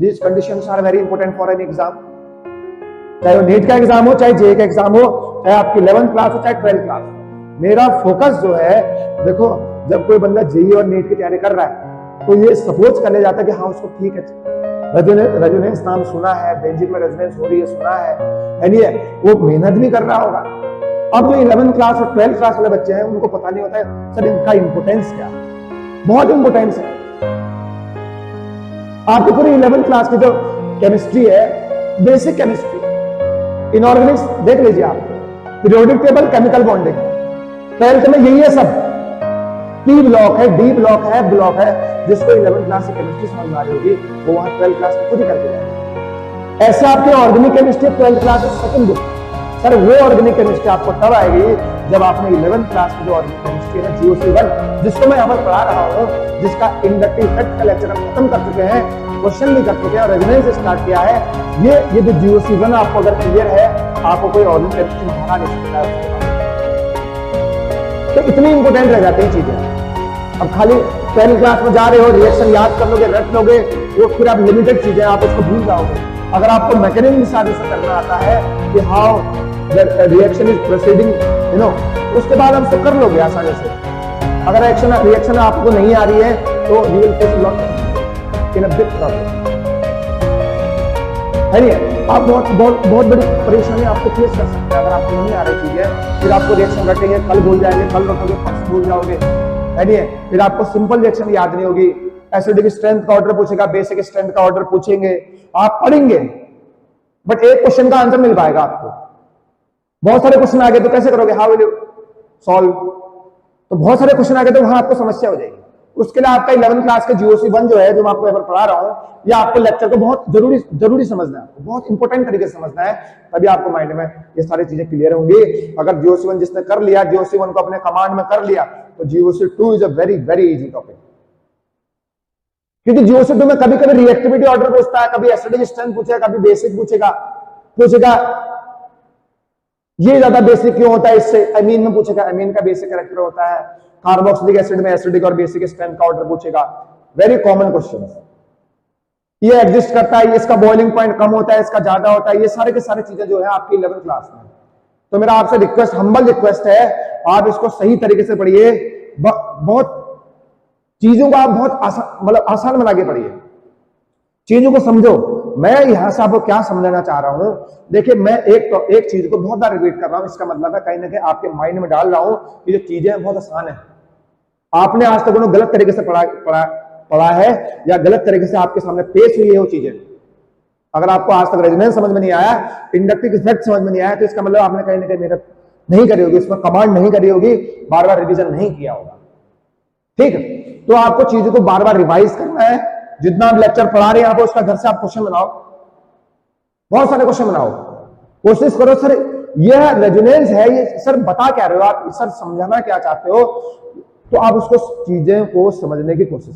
These conditions are very important for an exam, चाहे वो NEET का एग्जाम हो, चाहे जेईई का एग्जाम हो, चाहे आपकी 11th क्लास हो, चाहे 12th क्लास हो। मेरा फोकस जो है, देखो जब कोई बंदा जेईई और नीट की तैयारी कर रहा है तो ये सपोज कर लिया जाता है कि हाँ उसको ठीक है, रेजोनेंस नाम सुना है, बेंजिन में रेजोनेंस हो रही है सुना है, नहीं है, वो मेहनत भी कर रहा होगा। अब जो 11th क्लास और 12th क्लास वाले बच्चे हैं उनको पता नहीं होता है सर इनका इंपोर्टेंस क्या है, बहुत इंपोर्टेंस है। आपकी पूरी 11th क्लास की जो केमिस्ट्री है, बेसिक केमिस्ट्री, इनऑर्गेनिक्स देख लीजिए आप, periodic table, chemical bonding, 12th में यही है सब। पी ब्लॉक है, डी ब्लॉक है, ब्लॉक है, जिसको 11th क्लास की केमिस्ट्री समझ में आ रही होगी वो वहां 12th क्लास में खुद ही करके जाएगा। ऐसे आपके ऑर्गेनिक केमिस्ट्री 12th क्लास में सेकंड बुक, सर वो ऑर्गेनिक केमिस्ट्री आपको तब आएगी जब आपने 11th क्लास की जो ऑर्गेनिक केमिस्ट्री है GOC1, जिसको मैं यहाँ पर पढ़ा रहा हूँ, जिसका इंडक्टिव इफेक्ट का लेक्चर हम खत्म कर चुके हैं, क्वेश्चन भी कर चुके हैं और रेजोनेंस स्टार्ट किया है, ये जो GOC1 आपको अगर क्लियर है, आपको कोई ऑर्गेनिक केमिस्ट्री हरा नहीं सकता है। तो इतनी इंपॉर्टेंट रह जाती है चीजें। अब खाली 12th क्लास में जा रहे हो, रिएक्शन याद कर लोगे, रट लोगे, वो फिर आप लिमिटेड चीजें आप उसको भूल जाओगे। अगर आपको मैकेनिज्म सारे से करना आता है कि how the reaction is proceeding, उसके बाद आप उसको कर लोगे आसानी से। अगर रिएक्शन आपको नहीं आ रही है तो you will face lot in a big problem, है नहीं? आप बहुत बड़ी परेशानी आपको फेस कर सकते हैं अगर आपको नहीं आ रही चीजें। फिर आपको रिएक्शन रटेंगे, कल भूल जाएंगे, कल रटोगे, परसों भूल जाओगे, है नहीं? फिर आपको सिंपल रिएक्शन याद नहीं होगी, एसिडिक स्ट्रेंथ का ऑर्डर पूछेगा, बेसिक स्ट्रेंथ का ऑर्डर पूछेंगे, आप पढ़ेंगे बट एक क्वेश्चन का आंसर मिल पाएगा आपको। बहुत सारे क्वेश्चन आ गए तो कैसे करोगे, हाउ विल यू सॉल्व? तो बहुत सारे क्वेश्चन आ गए तो वहां आपको समस्या हो जाएगी। उसके लिए आपका 11th क्लास का GOC1 जो है, जो मैं आपको यहाँ पर पढ़ा रहा हूँ, ये आपको लेक्चर को बहुत जरूरी समझना है, बहुत इंपॉर्टेंट तरीके से समझना है, तभी आपको माइंड में ये सारी चीजें क्लियर होंगी। अगर GOC1 जिसने कर लिया, GOC1 को अपने कमांड में कर लिया, तो GOC2 is a very very easy topic. क्योंकि GOC2 में कभी कभी रिएक्टिविटी ऑर्डर पूछता है, कभी एसिडिक स्ट्रेंथ पूछेगा, कभी बेसिक पूछेगा। ये ज्यादा बेसिक क्यों होता है, इससे अमीन में पूछेगा, अमीन का बेसिक कैरेक्टर होता है, कार्बोक्सिलिक एसिड में एसिडिक और बेसिक स्ट्रेंथ का ऑर्डर पूछेगा, वेरी कॉमन क्वेश्चन। ये एग्जिस्ट करता है, इसका बॉइलिंग पॉइंट कम होता है, इसका ज्यादा होता है, ये सारे के सारे चीजें जो है आपकी 11th क्लास में। तो मेरा आपसे रिक्वेस्ट, हम्बल रिक्वेस्ट है, आप इसको सही तरीके से पढ़िए, बहुत चीजों को आप बहुत आसान बना के पढ़िए, चीजों को समझो। मैं यहां से आपको क्या समझाना चाह रहा हूं, देखिए मैं एक चीज को बहुत बार रिपीट कर रहा हूं, इसका मतलब है कहीं ना कहीं आपके माइंड में डाल रहा हूं कि जो चीजें बहुत आसान है। आपने आज तक उन्हें गलत तरीके से पढ़ा है या गलत तरीके से आपके सामने पेश हुई है वो चीजें। अगर आपको आज तक रेजोनेंस समझ में नहीं आया, इंडक्टिव इफेक्ट समझ में नहीं आया, तो इसका मतलब आपने कहीं ना कहीं मेहनत नहीं करी होगी, उसमें कमांड नहीं करी होगी, बार बार रिविजन नहीं किया होगा। ठीक है, तो आपको चीजों को बार बार रिवाइज करना है। जितना आप लेक्चर पढ़ा रहे हैं, आप उसका घर से आप क्वेश्चन बनाओ, बहुत सारे क्वेश्चन बनाओ, कोशिश करो सर यह रेजोनेंस है, ये सर बता क्या रहे हो आप, सर समझाना क्या चाहते हो, तो आप उसको चीजें को समझने की कोशिश